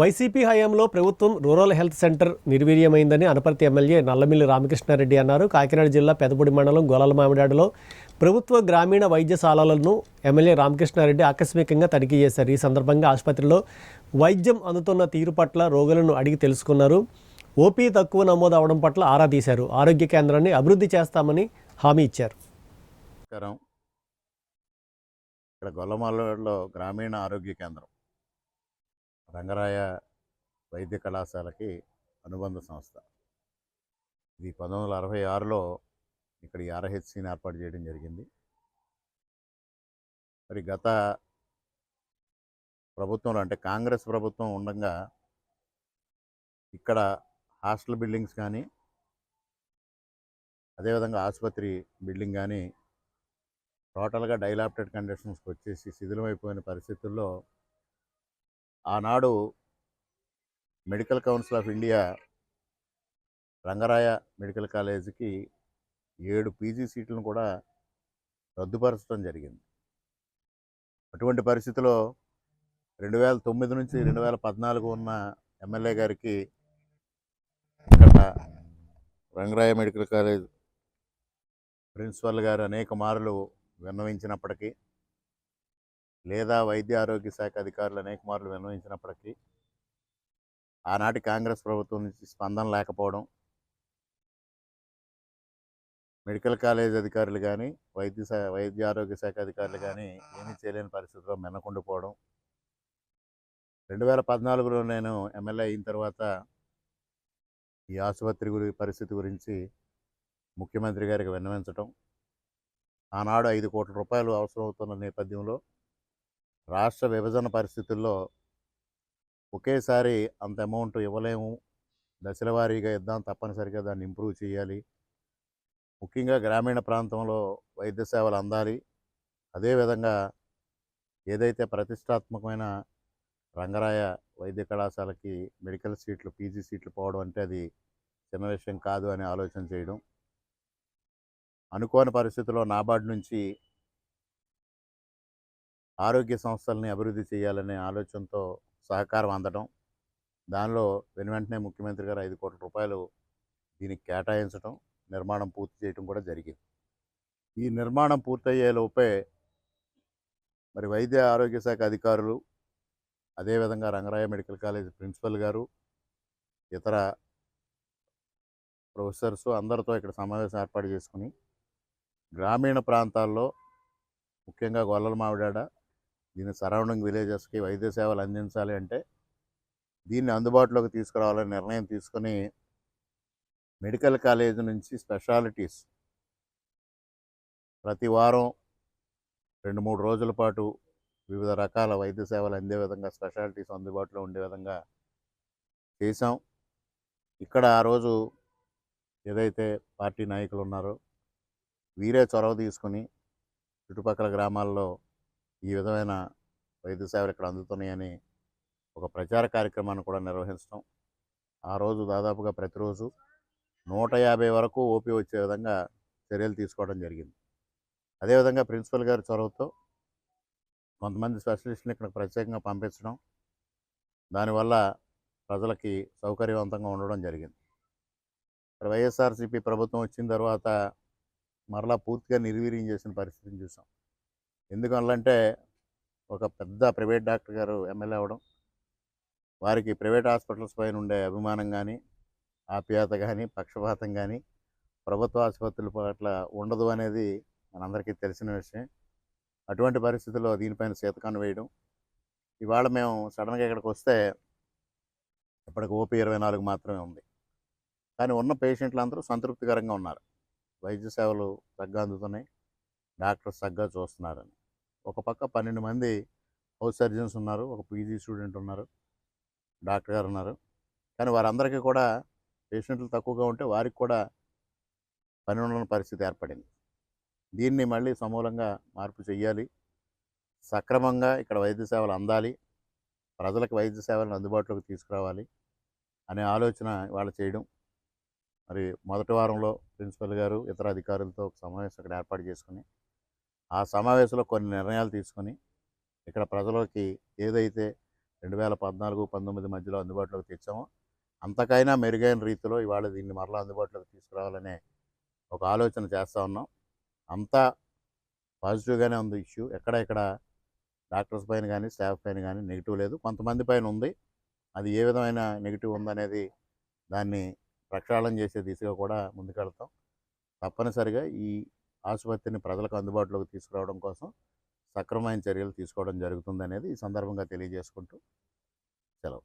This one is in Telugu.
వైసీపీ హయాంలో ప్రభుత్వం రూరల్ హెల్త్ సెంటర్ నిర్వీర్యమైందని అనపర్తి ఎమ్మెల్యే నల్లమిల్లి రామకృష్ణారెడ్డి అన్నారు. కాకినాడ జిల్లా పెదపూడి మండలం గోలలమామిడాడలో ప్రభుత్వ గ్రామీణ వైద్యశాలలను ఎమ్మెల్యే రామకృష్ణారెడ్డి ఆకస్మికంగా తనిఖీ చేశారు. ఈ సందర్భంగా ఆసుపత్రిలో వైద్యం అందుతున్న తీరు పట్ల రోగులను అడిగి తెలుసుకున్నారు. ఓపీ తక్కువ నమోదు అవడం పట్ల ఆరా తీశారు. ఆరోగ్య కేంద్రాన్ని అభివృద్ధి చేస్తామని హామీ ఇచ్చారు. ఇక్కడ గొల్లమాలలో గ్రామీణ ఆరోగ్య కేంద్రం రంగరాయ వైద్య కళాశాలకి అనుబంధ సంస్థ. ఇది 1966లో ఇక్కడ ఈ ఆర్హెచ్సిని ఏర్పాటు చేయడం జరిగింది. మరి గత ప్రభుత్వంలో అంటే కాంగ్రెస్ ప్రభుత్వం ఉండగా ఇక్కడ హాస్టల్ బిల్డింగ్స్ కానీ అదేవిధంగా ఆసుపత్రి బిల్డింగ్ కానీ టోటల్గా డైలాప్టెడ్ కండిషన్స్కి వచ్చేసి శిథిలమైపోయిన పరిస్థితుల్లో ఆనాడు medical council of India Rangaraya medical కాలేజీకి 7 పీజీ సీట్లను కూడా రద్దుపరచడం జరిగింది. అటువంటి పరిస్థితిలో 2009 నుంచి 2014 ఉన్న ఎమ్మెల్యే గారికి ఇక్కడ రంగరాయ మెడికల్ కాలేజ్ ప్రిన్సిపల్ గారు అనేక మార్లు విన్నవించినప్పటికీ లేదా వైద్య ఆరోగ్య శాఖ అధికారులు అనేక మార్లు విన్నవించినప్పటికీ ఆనాటి కాంగ్రెస్ ప్రభుత్వం నుంచి స్పందన లేకపోవడం, మెడికల్ కాలేజ్ అధికారులు కానీ వైద్య ఆరోగ్య శాఖ అధికారులు కానీ ఏమీ చేయలేని పరిస్థితిలో మెన్నకుండిపోవడం. 2014లో నేను ఎమ్మెల్యే అయిన తర్వాత ఈ ఆసుపత్రి పరిస్థితి గురించి ముఖ్యమంత్రి గారికి విన్నవించడం, ఆనాడు 5 కోట్ల రూపాయలు అవసరం అవుతున్న నేపథ్యంలో రాష్ట్ర విభజన పరిస్థితుల్లో ఒకేసారి అంత అమౌంట్ ఇవ్వలేము, దశల వారీగా ఇద్దాం, తప్పనిసరిగా దాన్ని ఇంప్రూవ్ చేయాలి, ముఖ్యంగా గ్రామీణ ప్రాంతంలో వైద్య సేవలు అందాలి, అదేవిధంగా ఏదైతే ప్రతిష్టాత్మకమైన రంగరాయ వైద్య కళాశాలకి మెడికల్ సీట్లు పీజీ సీట్లు పోవడం అంటే అది చిన్న విషయం కాదు అని ఆలోచన చేయడం, అనుకోని పరిస్థితుల్లో నాబార్డు నుంచి ఆరోగ్య సంస్థల్ని అభివృద్ధి చేయాలనే ఆలోచనతో సహకారం అందడం, దానిలో వెంటనే ముఖ్యమంత్రి గారు 5 కోట్ల రూపాయలు దీనికి కేటాయించడం, నిర్మాణం పూర్తి చేయడం కూడా జరిగింది. ఈ నిర్మాణం పూర్తయ్యే లోపే మరి వైద్య ఆరోగ్య శాఖ అధికారులు, అదేవిధంగా రంగరాయ మెడికల్ కాలేజ్ ప్రిన్సిపల్ గారు, ఇతర ప్రొఫెసర్స్ అందరితో ఇక్కడ సమావేశం ఏర్పాటు చేసుకుని గ్రామీణ ప్రాంతాల్లో ముఖ్యంగా గొల్లలమామిడాడ దీని సరౌండింగ్ విలేజెస్కి వైద్య సేవలు అందించాలి అంటే దీన్ని అందుబాటులోకి తీసుకురావాలని నిర్ణయం తీసుకొని మెడికల్ కాలేజ్ నుంచి స్పెషాలిటీస్ ప్రతి వారం 2-3 రోజుల పాటు వివిధ రకాల వైద్య సేవలు అందే విధంగా స్పెషాలిటీస్ అందుబాటులో ఉండే విధంగా చేశాం. ఇక్కడ ఆ రోజు ఏదైతే పార్టీ నాయకులు ఉన్నారో వీరే చొరవ తీసుకుని చుట్టుపక్కల గ్రామాల్లో ఈ విధమైన వైద్య సేవలు ఇక్కడ అందుతున్నాయని ఒక ప్రచార కార్యక్రమాన్ని కూడా నిర్వహించడం, ఆ రోజు దాదాపుగా ప్రతిరోజు 150 వరకు ఓపీ వచ్చే విధంగా చర్యలు తీసుకోవడం జరిగింది. అదేవిధంగా ప్రిన్సిపల్ గారి చొరవతో కొంతమంది స్పెషలిస్టులు ఇక్కడ ప్రత్యేకంగా పంపించడం, దానివల్ల ప్రజలకి సౌకర్యవంతంగా ఉండడం జరిగింది. ఇక్కడ వైఎస్ఆర్సీపీ ప్రభుత్వం వచ్చిన తర్వాత మరలా పూర్తిగా నిర్వీర్యం చేసిన పరిస్థితిని చూసాం. ఎందుకంటే ఒక పెద్ద ప్రైవేట్ డాక్టర్ గారు ఎమ్మెల్యే అవ్వడం, వారికి ప్రైవేట్ హాస్పిటల్స్ పైన ఉండే అభిమానం కానీ, ఆప్యాయత కానీ, పక్షపాతం కానీ ప్రభుత్వ ఆసుపత్రుల పట్ల ఉండదు అనేది మనందరికీ తెలిసిన విషయం. అటువంటి పరిస్థితుల్లో దీనిపైన శీతకాన్ని వేయడం, ఇవాళ మేము సడన్గా ఇక్కడికి వస్తే ఇప్పటికి ఓపీ 24 మాత్రమే ఉంది. కానీ ఉన్న పేషెంట్లు అందరూ సంతృప్తికరంగా ఉన్నారు, వైద్య సేవలు తగ్గ అందుతున్నాయి, డాక్టర్స్ తగ్గ చూస్తున్నారని. ఒక పక్క 12 మంది హౌస్ సర్జన్స్ ఉన్నారు, ఒక పీజీ స్టూడెంట్ ఉన్నారు, డాక్టర్ గారు ఉన్నారు. కానీ వారందరికీ కూడా పేషెంట్లు తక్కువగా ఉంటే వారికి కూడా పని ఉండని పరిస్థితి ఏర్పడింది. దీన్ని మళ్ళీ సమూలంగా మార్పు చేయాలి, సక్రమంగా ఇక్కడ వైద్య సేవలు అందాలి, ప్రజలకు వైద్య సేవలను అందుబాటులోకి తీసుకురావాలి అనే ఆలోచన వాళ్ళు చేయడం. మరి మొదటి వారంలో ప్రిన్సిపల్ గారు ఇతర అధికారులతో ఒక సమావేశం ఇక్కడ ఏర్పాటు చేసుకుని ఆ సమావేశంలో కొన్ని నిర్ణయాలు తీసుకొని ఇక్కడ ప్రజలకి ఏదైతే 2014-19 మధ్యలో అందుబాటులోకి తెచ్చామో అంతకైనా మెరుగైన రీతిలో ఇవాళ దీన్ని మరలా అందుబాటులోకి తీసుకురావాలనే ఒక ఆలోచన చేస్తూ ఉన్నాం. అంతా పాజిటివ్గానే ఉంది ఇష్యూ. ఎక్కడ డాక్టర్స్ పైన కానీ స్టాఫ్ పైన కానీ నెగిటివ్ లేదు. కొంతమంది పైన ఉంది. అది ఏ విధమైన నెగిటివ్ ఉందనేది దాన్ని ప్రక్షాళన చేసే దిశగా కూడా ముందుకెళ్తాం. తప్పనిసరిగా ఈ ఆసుపత్రిని ప్రజలకు అందుబాటులోకి తీసుకురావడం కోసం సక్రమమైన చర్యలు తీసుకోవడం జరుగుతుందనేది ఈ సందర్భంగా తెలియజేసుకుంటూ సెలవు.